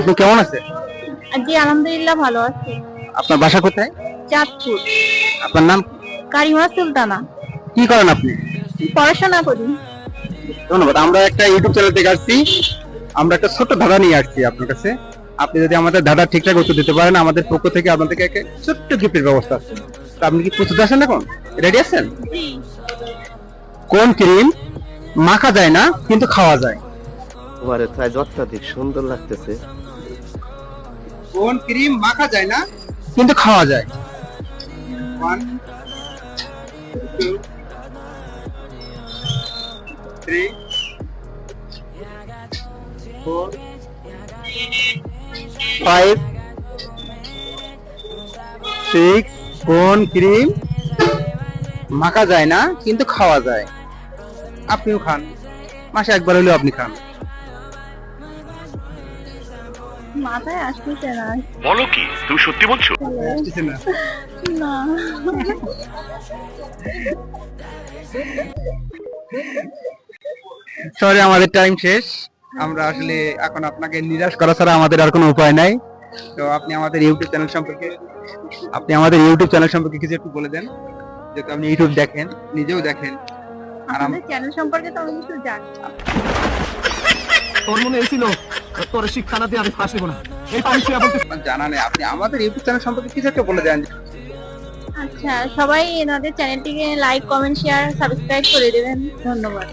আপনি কেমন আছেন? জি আলহামদুলিল্লাহ ভালো আছি। আপনার বাসা কোথায়? চাঁদপুর। আপনার নাম? কারিমা সুলতানা। কি করেন আপনি? পড়াশোনা করি। ধন্যবাদ। আমরা একটা ইউটিউব চ্যানেল থেকে আসছি। আমরা একটা ছোট্ট ধাঁধা নিয়ে আসছি আপনার কাছে। আপনি যদি আমাদের ধাঁধা ঠিকঠাক উত্তর দিতে পারেন, আমাদের পক্ষ থেকে আপনাদেরকে একটা ছোট্ট গিফটের ব্যবস্থা আছে। তো আপনি কি প্রস্তুত আছেন এখন? রেডি আছেন? কোন ক্রিম মাখা যায় না কিন্তু খাওয়া যায়? তোমারে তাই অত্যাধিক সুন্দর লাগতেছে। কোন ক্রিম মাখা যায় না কিন্তু খাওয়া যায়? 1 2 3 4 5 6 কোন ক্রিম মাখা যায় না কিন্তু খাওয়া যায়? আপনিও খান, মাসে একবার হলেও আপনি খান। মাথায় আসতেছে না। বলো কি, তুমি সত্যি বলছো? আসতেছে না। না। সরি, আমাদের টাইম শেষ। আমরা আসলে এখন আপনাকে নিরাশ করা ছাড়া আমাদের আর কোনো উপায় নাই। তো আপনি আমাদের ইউটিউব চ্যানেল সম্পর্কে কিছু একটু বলে দেন, যেহেতু আপনি ইউটিউব দেখেন, নিজেও দেখেন। আমাদের চ্যানেল সম্পর্কে তো আমি কিছু জানি না। তোর মনে এসেছিল তোর শিক্ষা না দিয়ে আমি ফাঁসিব না, এই পানিশিয়া বলতে আপনার জানা নেই, আপনি আমাদের ইউটিউব চ্যানেল সম্পর্কে কিছু একটা বলে দেন। আচ্ছা, সবাই এনাদের চ্যানেলটিকে লাইক কমেন্ট শেয়ার সাবস্ক্রাইব করে দেবেন। ধন্যবাদ।